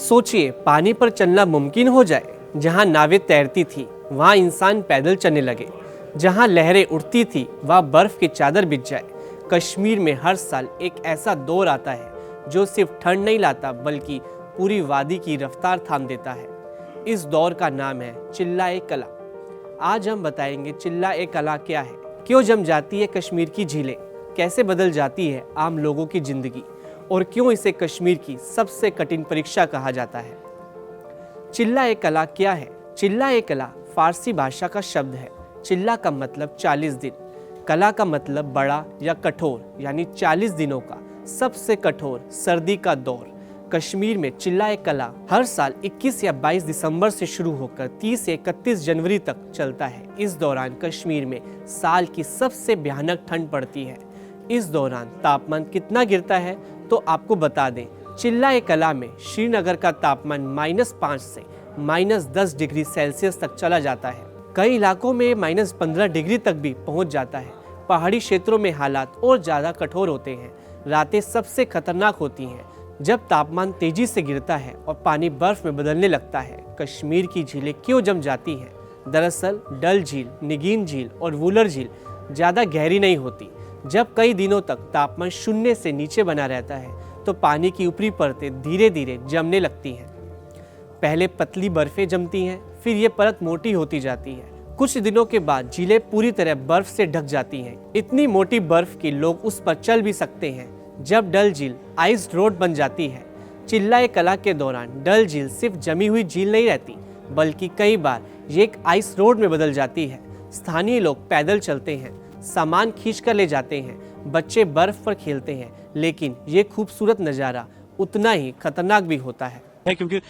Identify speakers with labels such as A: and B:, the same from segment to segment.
A: सोचिए, पानी पर चलना मुमकिन हो जाए। जहाँ नावें तैरती थी वहाँ इंसान पैदल चलने लगे। जहाँ लहरें उठती थी वहाँ बर्फ की चादर बिछ जाए। कश्मीर में हर साल एक ऐसा दौर आता है जो सिर्फ ठंड नहीं लाता बल्कि पूरी वादी की रफ्तार थाम देता है। इस दौर का नाम है चिल्ला-ए-कला। आज हम बताएंगे चिल्ला-ए-कला क्या है, क्यों जम जाती है कश्मीर की झीलें, कैसे बदल जाती है आम लोगों की जिंदगी और क्यों इसे कश्मीर की सबसे कठिन परीक्षा कहा जाता है। चिल्ला-ए-कला क्या है? चिल्ला-ए-कला फारसी भाषा का शब्द है। चिल्ला का मतलब 40 दिन, कला का मतलब बड़ा या कठोर, यानी 40 दिनों का सबसे कठोर सर्दी का दौर। कश्मीर में चिल्ला-ए-कला हर साल 21 या 22 दिसंबर से शुरू होकर 30 से 31 जनवरी तक चलता है। इस दौरान कश्मीर में साल की सबसे भयानक ठंड पड़ती है। इस दौरान तापमान कितना गिरता है तो आपको बता दें, चिल्ला-ए-कला में श्रीनगर का तापमान -5 से -10 डिग्री सेल्सियस तक चला जाता है। कई इलाकों में -15 डिग्री तक भी पहुंच जाता है। पहाड़ी क्षेत्रों में हालात और ज़्यादा कठोर होते हैं। रातें सबसे खतरनाक होती हैं जब तापमान तेजी से गिरता है और पानी बर्फ में बदलने लगता है। कश्मीर की झीलें क्यों जम जाती हैं? दरअसल डल झील, निगीन झील और वुलर झील ज़्यादा गहरी नहीं होती। जब कई दिनों तक तापमान 0 से नीचे बना रहता है तो पानी की ऊपरी परतें धीरे धीरे जमने लगती हैं। पहले पतली बर्फें जमती हैं, फिर ये परत मोटी होती जाती है। कुछ दिनों के बाद झीलें पूरी तरह बर्फ से ढक जाती हैं। इतनी मोटी बर्फ कि लोग उस पर चल भी सकते हैं। जब डल झील आइस रोड बन जाती है। चिल्ला-ए-कला के दौरान डल झील सिर्फ जमी हुई झील नहीं रहती बल्कि कई बार ये एक आइस रोड में बदल जाती है। स्थानीय लोग पैदल चलते हैं, सामान खींच कर ले जाते हैं, बच्चे बर्फ पर खेलते हैं, लेकिन ये खूबसूरत नज़ारा उतना ही खतरनाक भी होता है।
B: क्योंकि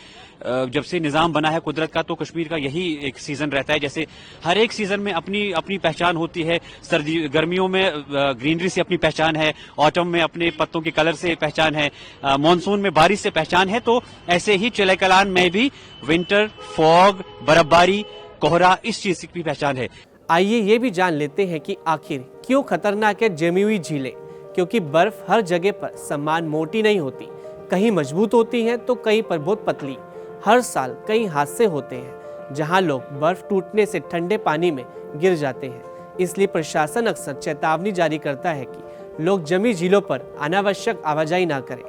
B: जब से निजाम बना है कुदरत का तो कश्मीर का यही एक सीजन रहता है। जैसे हर एक सीजन में अपनी अपनी पहचान होती है। सर्दी गर्मियों में ग्रीनरी से अपनी पहचान है, ऑटम में अपने पत्तों के कलर से पहचान है, मॉनसून में बारिश से पहचान है। तो ऐसे ही चिल्ला-ए-कलान में भी विंटर, फॉग, बर्फबारी, कोहरा, इस चीज की भी पहचान है।
A: आइए ये भी जान लेते हैं कि आखिर क्यों खतरनाक है जमी हुई झीलें। क्योंकि बर्फ हर जगह पर समान मोटी नहीं होती, कहीं मजबूत होती हैं तो कहीं पर बहुत पतली। हर साल कई हादसे होते हैं जहां लोग बर्फ टूटने से ठंडे पानी में गिर जाते हैं। इसलिए प्रशासन अक्सर चेतावनी जारी करता है कि लोग जमी झीलों पर अनावश्यक आवाजाही ना करें।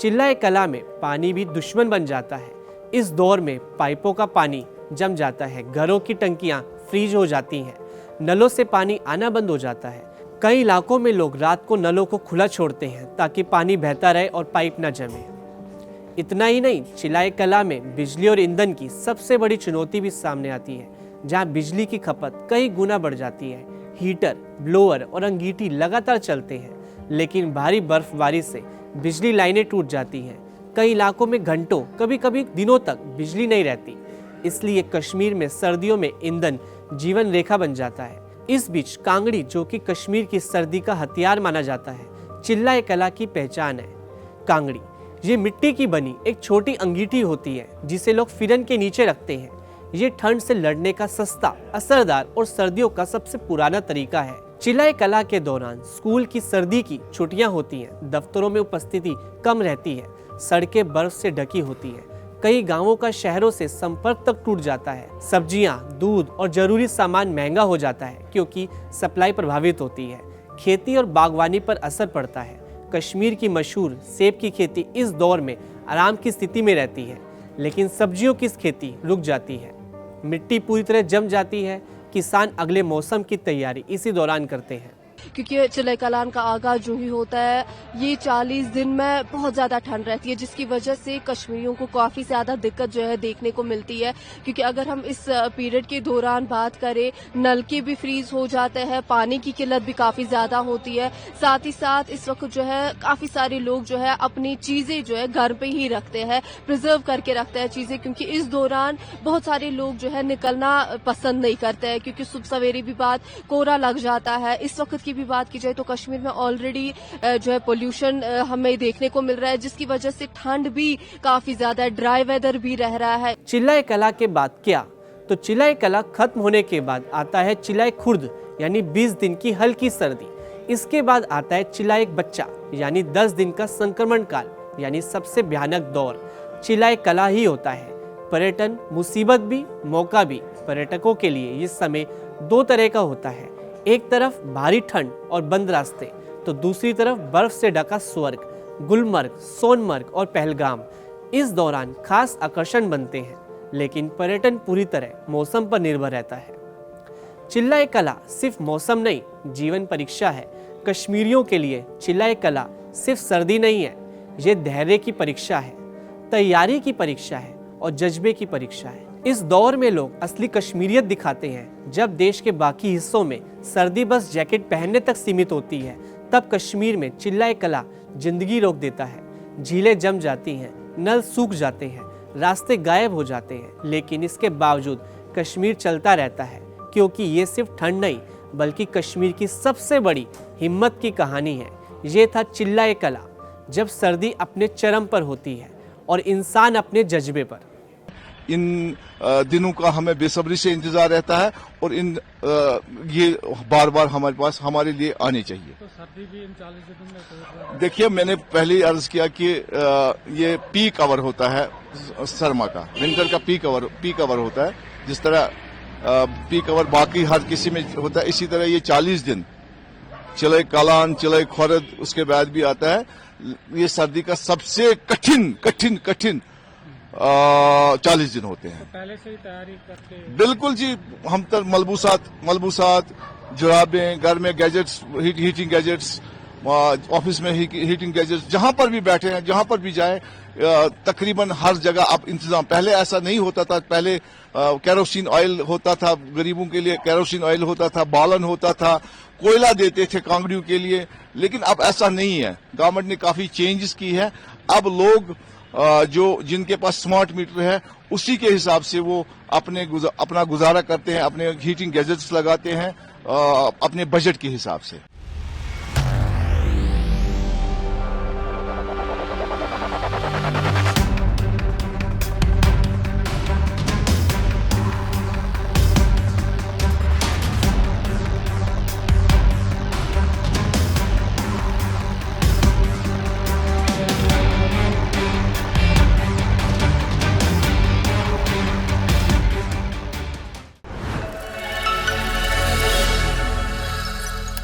A: चिल्ला-ए-कला में पानी भी दुश्मन बन जाता है। इस दौर में पाइपों का पानी जम जाता है, घरों की टंकियां फ्रीज हो जाती हैं, नलों से पानी आना बंद हो जाता है। कई इलाकों में लोग रात को नलों को खुला छोड़ते हैं ताकि पानी बहता रहे और पाइप न जमे। इतना ही नहीं, चिल्ला-ए-कला में बिजली और ईंधन की सबसे बड़ी चुनौती भी सामने आती है, जहां बिजली की खपत कई गुना बढ़ जाती है। हीटर, ब्लोअर और अंगीठी लगातार चलते हैं, लेकिन भारी बर्फबारी से बिजली लाइनें टूट जाती हैं। कई इलाकों में घंटों, कभी कभी दिनों तक बिजली नहीं रहती। इसलिए कश्मीर में सर्दियों में ईंधन जीवन रेखा बन जाता है। इस बीच कांगड़ी, जो कि कश्मीर की सर्दी का हथियार माना जाता है, चिल्ला-ए-कला की पहचान है। कांगड़ी ये मिट्टी की बनी एक छोटी अंगीठी होती है जिसे लोग फिरन के नीचे रखते हैं। ये ठंड से लड़ने का सस्ता, असरदार और सर्दियों का सबसे पुराना तरीका है। चिल्ला-ए-कला के दौरान स्कूल की सर्दी की छुट्टियां होती हैं, दफ्तरों में उपस्थिति कम रहती है, सड़कें बर्फ से ढकी होती हैं, कई गांवों का शहरों से संपर्क तक टूट जाता है। सब्जियां, दूध और जरूरी सामान महंगा हो जाता है क्योंकि सप्लाई प्रभावित होती है। खेती और बागवानी पर असर पड़ता है। कश्मीर की मशहूर सेब की खेती इस दौर में आराम की स्थिति में रहती है, लेकिन सब्जियों की खेती रुक जाती है। मिट्टी पूरी तरह जम जाती है। किसान अगले मौसम की तैयारी इसी दौरान करते हैं।
C: क्योंकि चिल्ला-ए-कलान का आगाज जो ही होता है, ये 40 दिन में बहुत ज्यादा ठंड रहती है, जिसकी वजह से कश्मीरियों को काफी ज्यादा दिक्कत जो है देखने को मिलती है। क्योंकि अगर हम इस पीरियड के दौरान बात करें, नलके भी फ्रीज हो जाते हैं, पानी की किल्लत भी काफी ज्यादा होती है। साथ ही साथ इस वक्त जो है काफी सारे लोग जो है अपनी चीजें जो है घर पे ही रखते हैं, प्रिजर्व करके रखते हैं चीजें, क्योंकि इस दौरान बहुत सारे लोग जो है निकलना पसंद नहीं करते हैं, क्योंकि सुबह सवेरे भी बात कोहरा लग जाता है। इस वक्त की भी बात की जाए तो कश्मीर में ऑलरेडी जो है पोल्यूशन हमें देखने को मिल रहा है, जिसकी वजह से ठंड भी काफी ज्यादा, ड्राई वेदर भी रह रहा है।
A: चिल्ला-ए-कला के बाद क्या? तो चिल्ला-ए-कला खत्म होने के बाद आता है चिल्ला-ए-खुर्द, यानी 20 दिन की हल्की सर्दी। इसके बाद आता है चिल्ला-ए-बच्चा, यानी 10 दिन का संक्रमण काल, यानी सबसे भयानक दौर। चिल्लाए कला ही होता है। पर्यटन मुसीबत भी मौका भी। पर्यटकों के लिए ये समय दो तरह का होता है, एक तरफ भारी ठंड और बंद रास्ते, तो दूसरी तरफ बर्फ से ढका स्वर्ग, गुलमर्ग, सोनमर्ग और पहलगाम इस दौरान खास आकर्षण बनते हैं। लेकिन पर्यटन पूरी तरह मौसम पर निर्भर रहता है। चिल्लाए कला सिर्फ मौसम नहीं, जीवन परीक्षा है। कश्मीरियों के लिए चिल्लाए कला सिर्फ सर्दी नहीं है, ये धैर्य की परीक्षा है, तैयारी की परीक्षा है और जज्बे की परीक्षा है। इस दौर में लोग असली कश्मीरियत दिखाते हैं। जब देश के बाकी हिस्सों में सर्दी बस जैकेट पहनने तक सीमित होती है, तब कश्मीर में चिल्लाए कला जिंदगी रोक देता है। झीलें जम जाती हैं, नल सूख जाते हैं, रास्ते गायब हो जाते हैं, लेकिन इसके बावजूद कश्मीर चलता रहता है, क्योंकि ये सिर्फ ठंड नहीं बल्कि कश्मीर की सबसे बड़ी हिम्मत की कहानी है। ये था चिल्लाए कला, जब सर्दी अपने चरम पर होती है और इंसान अपने जज्बे पर।
D: इन दिनों का हमें बेसब्री से इंतजार रहता है और ये बार बार हमारे पास हमारे लिए आने चाहिए।
E: तो सर्दी भी इन 40 दिनों में
D: देखिए, मैंने पहले ही अर्ज किया कि ये पीक आवर होता है सरमा का, विंटर का पीक आवर होता है। जिस तरह पीक आवर बाकी हर किसी में होता है, इसी तरह ये 40 दिन चिल्लाए कलान, चिल्लाए खुरद उसके बाद भी आता है। ये सर्दी का सबसे कठिन 40 दिन होते हैं।
E: तो पहले से ही तैयारी करके
D: बिल्कुल जी, हम तो मलबूसात, जुराबें, घर में गैजेट्स, हीटिंग गैजेट्स, ऑफिस में हीटिंग गैजेट्स, जहां पर भी बैठे हैं, जहां पर भी जाए, तकरीबन हर जगह अब इंतजाम। पहले ऐसा नहीं होता था। पहले केरोसिन ऑयल होता था, गरीबों के लिए केरोसिन ऑयल होता था, बालन होता था, कोयला देते थे कांगड़ियों के लिए, लेकिन अब ऐसा नहीं है। गवर्नमेंट ने काफी चेंजेस की है। अब लोग जिनके पास स्मार्ट मीटर है उसी के हिसाब से वो अपना गुजारा करते हैं, अपने हीटिंग गैजेट्स लगाते हैं अपने बजट के हिसाब से।